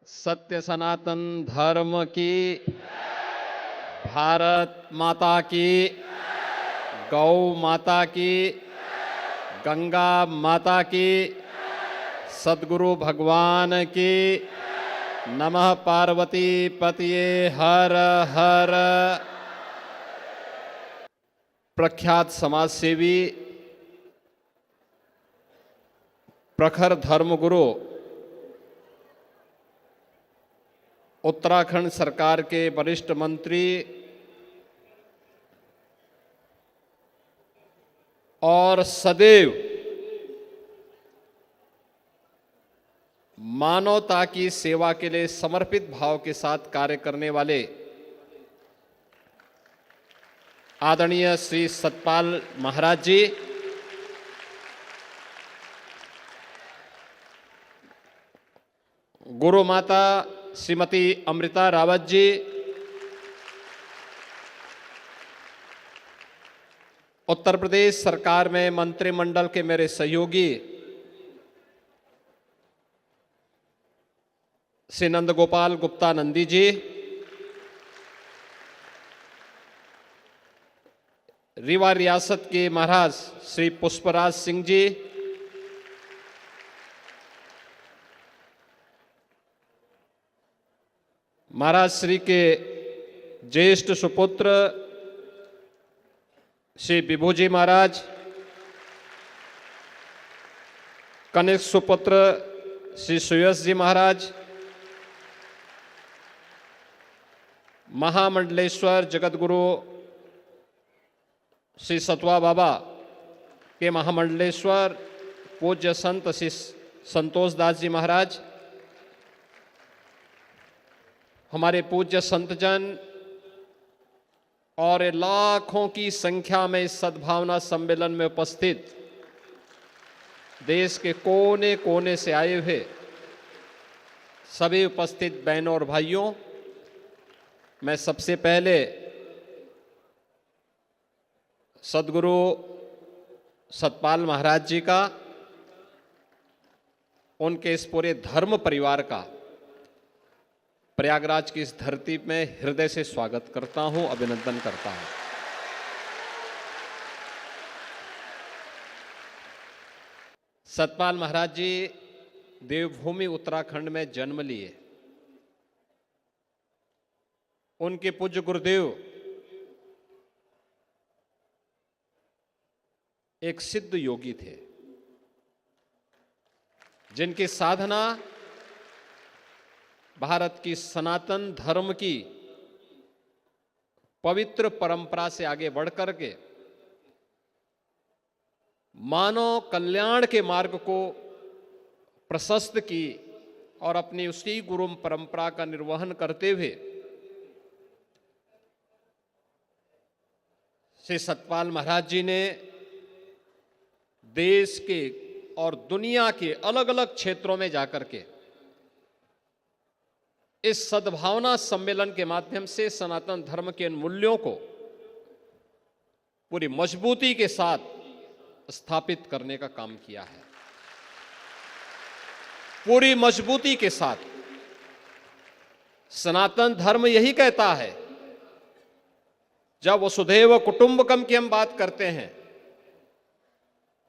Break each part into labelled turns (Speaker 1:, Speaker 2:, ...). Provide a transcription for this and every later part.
Speaker 1: सत्य सनातन धर्म की, भारत माता की, गौ माता की, गंगा माता की, सद्गुरु भगवान की, नमः पार्वती पतिये हर हर। प्रख्यात समाजसेवी, प्रखर धर्मगुरु, उत्तराखंड सरकार के वरिष्ठ मंत्री और सदैव मानवता की सेवा के लिए समर्पित भाव के साथ कार्य करने वाले आदरणीय श्री सतपाल महाराज जी, गुरु माता श्रीमती अमृता रावत जी, उत्तर प्रदेश सरकार में मंत्रिमंडल के मेरे सहयोगी श्री नंदगोपाल गुप्ता नंदी जी, रीवा रियासत के महाराज श्री पुष्पराज सिंह जी, महाराज श्री के ज्येष्ठ सुपुत्र श्री विभूजी महाराज, कनिष्ठ सुपुत्र श्री सुयस जी महाराज, महामंडलेश्वर जगतगुरु श्री सतवा बाबा के महामंडलेश्वर पूज्य संत श्री संतोष दास जी महाराज, हमारे पूज्य संतजन और लाखों की संख्या में इस सद्भावना सम्मेलन में उपस्थित देश के कोने कोने से आए हुए सभी उपस्थित बहनों और भाइयों, मैं सबसे पहले सद्गुरु सतपाल महाराज जी का, उनके इस पूरे धर्म परिवार का प्रयागराज की इस धरती में हृदय से स्वागत करता हूं, अभिनंदन करता हूं। सतपाल महाराज जी देवभूमि उत्तराखंड में जन्म लिए। उनके पूज्य गुरुदेव एक सिद्ध योगी थे, जिनकी साधना भारत की सनातन धर्म की पवित्र परंपरा से आगे बढ़कर के मानव कल्याण के मार्ग को प्रशस्त की और अपनी उसी गुरु परंपरा का निर्वहन करते हुए श्री सतपाल महाराज जी ने देश के और दुनिया के अलग अलग क्षेत्रों में जाकर के इस सद्भावना सम्मेलन के माध्यम से सनातन धर्म के मूल्यों को पूरी मजबूती के साथ स्थापित करने का काम किया है। पूरी मजबूती के साथ सनातन धर्म यही कहता है, जब वसुधैव कुटुंबकम की हम बात करते हैं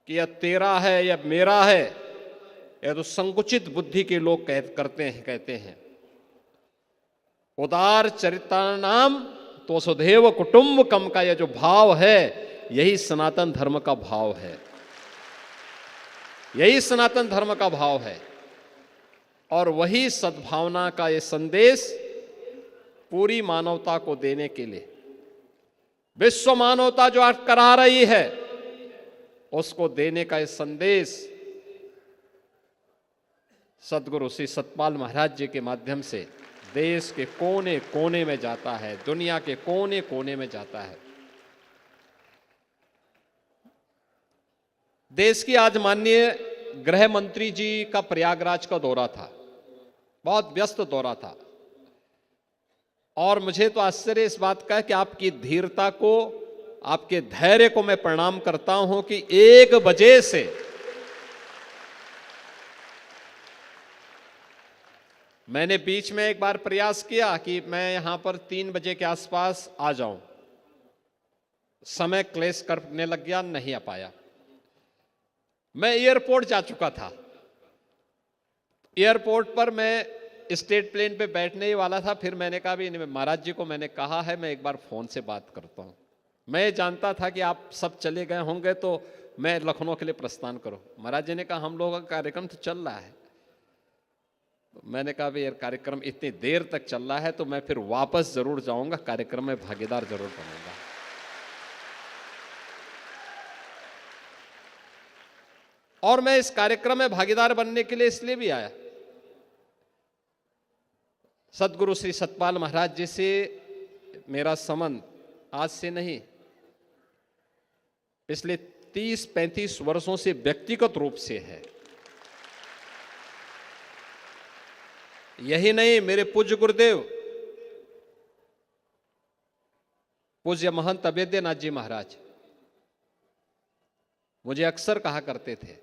Speaker 1: कि यह तेरा है या मेरा है, यह तो संकुचित बुद्धि के लोग कहते हैं। उदार चरितानाम तो वसुधैव कुटुंबकम का यह जो भाव है, यही सनातन धर्म का भाव है, यही सनातन धर्म का भाव है। और वही सद्भावना का यह संदेश पूरी मानवता को देने के लिए विश्व मानवता जो आज करा रही है, उसको देने का यह संदेश सद्गुरु श्री सतपाल महाराज जी के माध्यम से देश के कोने कोने में जाता है, दुनिया के कोने कोने में जाता है। देश की आज माननीय गृह मंत्री जी का प्रयागराज का दौरा था, बहुत व्यस्त दौरा था, और मुझे तो आश्चर्य इस बात का है कि आपकी धीरता को, आपके धैर्य को मैं प्रणाम करता हूं कि 1 बजे से मैंने बीच में एक बार प्रयास किया कि मैं यहां पर 3 बजे के आसपास आ जाऊं, समय क्लेश करने लग गया, नहीं आ पाया। मैं एयरपोर्ट जा चुका था। एयरपोर्ट पर मैं स्टेट प्लेन पे बैठने ही वाला था, फिर मैंने कहा भी महाराज जी को मैंने कहा है मैं एक बार फोन से बात करता हूं। मैं जानता था कि आप सब चले गए होंगे तो मैं लखनऊ के लिए प्रस्थान करूं। महाराज जी ने कहा हम लोगों का कार्यक्रम तो चल रहा है। मैंने कहा भाई यार कार्यक्रम इतनी देर तक चल रहा है तो मैं फिर वापस जरूर जाऊंगा, कार्यक्रम में भागीदार जरूर बनूंगा। और मैं इस कार्यक्रम में भागीदार बनने के लिए इसलिए भी आया, सदगुरु श्री सतपाल महाराज जी से मेरा संबंध आज से नहीं, पिछले 30-35 वर्षों से व्यक्तिगत रूप से है। यही नहीं, मेरे पूज्य गुरुदेव पूज्य महंत अवेद्यनाथ जी महाराज मुझे अक्सर कहा करते थे,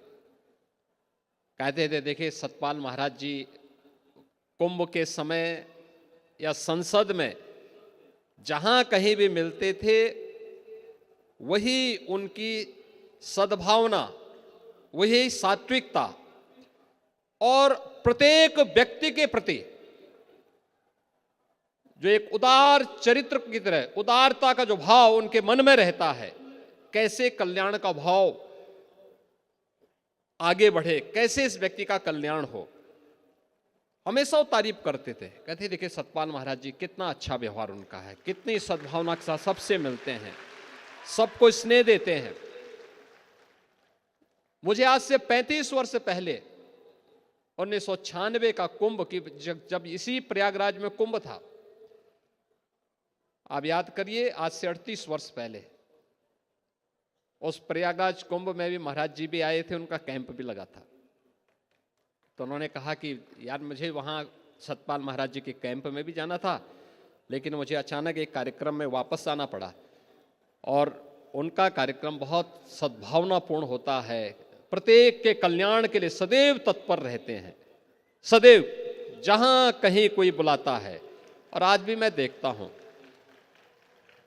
Speaker 1: कहते थे देखिए सतपाल महाराज जी कुंभ के समय या संसद में जहां कहीं भी मिलते थे वही उनकी सद्भावना, वही सात्विकता और प्रत्येक व्यक्ति के प्रति जो एक उदार चरित्र की तरह उदारता का जो भाव उनके मन में रहता है, कैसे कल्याण का भाव आगे बढ़े, कैसे इस व्यक्ति का कल्याण हो, हमेशा वो तारीफ करते थे। कहते देखिए सतपाल महाराज जी कितना अच्छा व्यवहार उनका है, कितनी सद्भावना के साथ सबसे मिलते हैं, सबको स्नेह देते हैं। मुझे आज से 35 वर्ष पहले 1996 का कुंभ की जब इसी प्रयागराज में कुंभ था, आप याद करिए आज से 38 वर्ष पहले उस प्रयागराज कुंभ में भी महाराज जी भी आए थे, उनका कैंप भी लगा था। तो उन्होंने कहा कि यार मुझे वहाँ सतपाल महाराज जी के कैंप में भी जाना था, लेकिन मुझे अचानक एक कार्यक्रम में वापस आना पड़ा। और उनका कार्यक्रम बहुत सद्भावनापूर्ण होता है, प्रत्येक के कल्याण के लिए सदैव तत्पर रहते हैं, सदैव जहाँ कहीं कोई बुलाता है। और आज भी मैं देखता हूँ,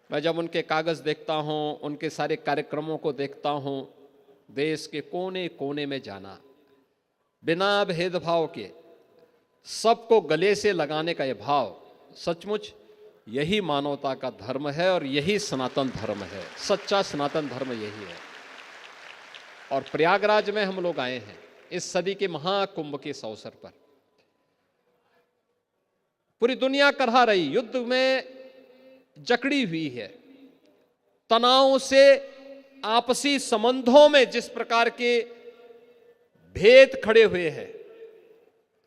Speaker 1: मैं जब उनके कागज़ देखता हूँ, उनके सारे कार्यक्रमों को देखता हूँ, देश के कोने कोने में जाना, बिना भेदभाव के सबको गले से लगाने का यह भाव, सचमुच यही मानवता का धर्म है और यही सनातन धर्म है, सच्चा सनातन धर्म यही है। और प्रयागराज में हम लोग आए हैं इस सदी के महाकुंभ के इस अवसर पर। पूरी दुनिया करहा रही, युद्ध में जकड़ी हुई है, तनाव से आपसी संबंधों में जिस प्रकार के भेद खड़े हुए हैं,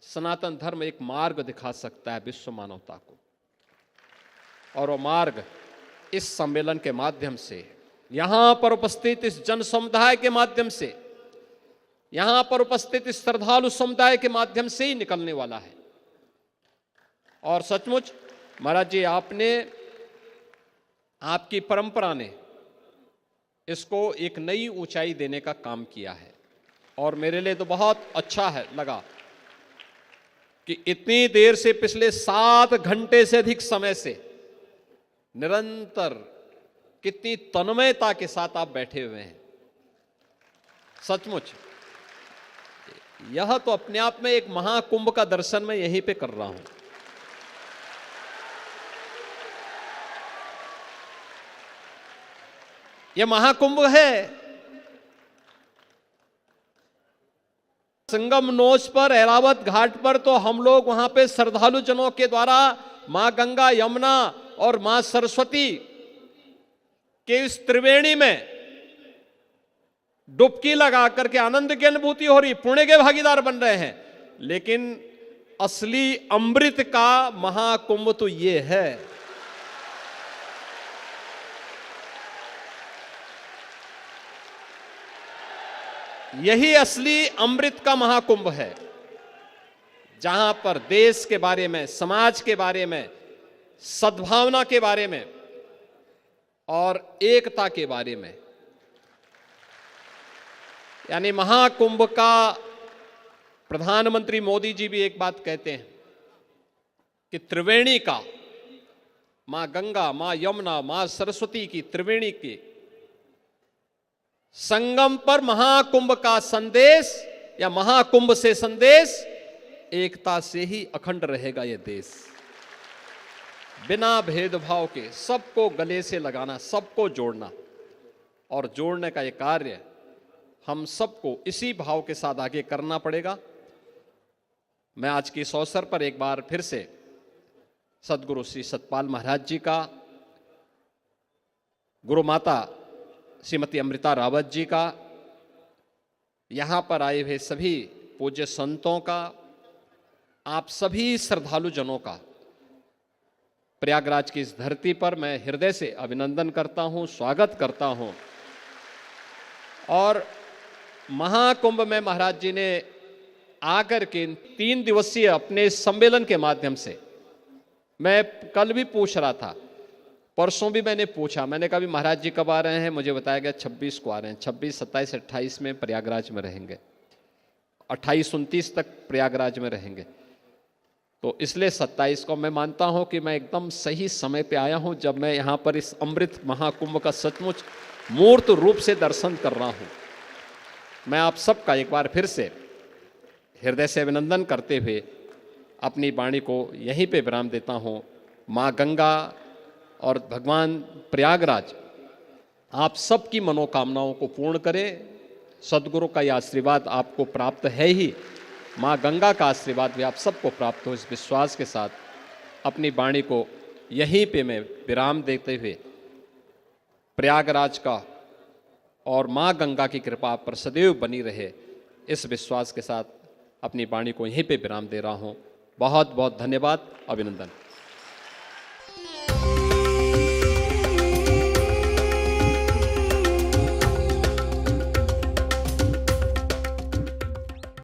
Speaker 1: सनातन धर्म एक मार्ग दिखा सकता है विश्व मानवता को। और वो मार्ग इस सम्मेलन के माध्यम से, यहां पर उपस्थित इस जन समुदाय के माध्यम से, यहां पर उपस्थित इस श्रद्धालु समुदाय के माध्यम से ही निकलने वाला है। और सचमुच महाराज जी आपने, आपकी परंपरा ने इसको एक नई ऊंचाई देने का काम किया है। और मेरे लिए तो बहुत अच्छा है लगा कि इतनी देर से, पिछले 7 घंटे से अधिक समय से निरंतर कितनी तन्मयता के साथ आप बैठे हुए हैं। सचमुच यह तो अपने आप में एक महाकुंभ का दर्शन मैं यहीं पे कर रहा हूं। यह महाकुंभ है। संगम नोच पर, ऐरावत घाट पर तो हम लोग वहां पे श्रद्धालु जनों के द्वारा मां गंगा, यमुना और मां सरस्वती के इस त्रिवेणी में डुबकी लगा करके आनंद की अनुभूति हो रही, पुण्य के भागीदार बन रहे हैं। लेकिन असली अमृत का महाकुंभ तो ये है। यही असली अमृत का महाकुंभ है, जहां पर देश के बारे में, समाज के बारे में, सद्भावना के बारे में और एकता के बारे में, यानी महाकुंभ का प्रधानमंत्री मोदी जी भी एक बात कहते हैं कि त्रिवेणी का, मां गंगा, मां यमुना, मां सरस्वती की त्रिवेणी के संगम पर महाकुंभ का संदेश या महाकुंभ से संदेश, एकता से ही अखंड रहेगा ये देश। बिना भेदभाव के सबको गले से लगाना, सबको जोड़ना, और जोड़ने का ये कार्य हम सबको इसी भाव के साथ आगे करना पड़ेगा। मैं आज के इस अवसर पर एक बार फिर से सदगुरु श्री सतपाल महाराज जी का, गुरु माता श्रीमती अमृता रावत जी का, यहाँ पर आए हुए सभी पूज्य संतों का, आप सभी श्रद्धालु जनों का प्रयागराज की इस धरती पर मैं हृदय से अभिनंदन करता हूँ, स्वागत करता हूँ। और महाकुंभ में महाराज जी ने आकर के 3 दिवसीय अपने सम्मेलन के माध्यम से, मैं कल भी पूछ रहा था, परसों भी मैंने पूछा, मैंने कहा भी महाराज जी कब आ रहे हैं, मुझे बताया गया 26 को आ रहे हैं। 26, 27, 28 में प्रयागराज में रहेंगे, 28, 29 तक प्रयागराज में रहेंगे। तो इसलिए 27 को मैं मानता हूं कि मैं एकदम सही समय पे आया हूं, जब मैं यहाँ पर इस अमृत महाकुंभ का सचमुच मूर्त रूप से दर्शन कर रहा हूं। मैं आप सबका एक बार फिर से हृदय से अभिनंदन करते हुए अपनी वाणी को यहीं पे विराम देता हूं। माँ गंगा और भगवान प्रयागराज आप सबकी मनोकामनाओं को पूर्ण करें। सदगुरु का यह आशीर्वाद आपको प्राप्त है ही, माँ गंगा का आशीर्वाद भी आप सबको प्राप्त हो, इस विश्वास के साथ अपनी वाणी को यहीं पे मैं विराम देते हुए प्रयागराज का और माँ गंगा की कृपा आप पर सदैव बनी रहे, इस विश्वास के साथ अपनी वाणी को यहीं पे विराम दे रहा हूँ। बहुत बहुत धन्यवाद, अभिनंदन।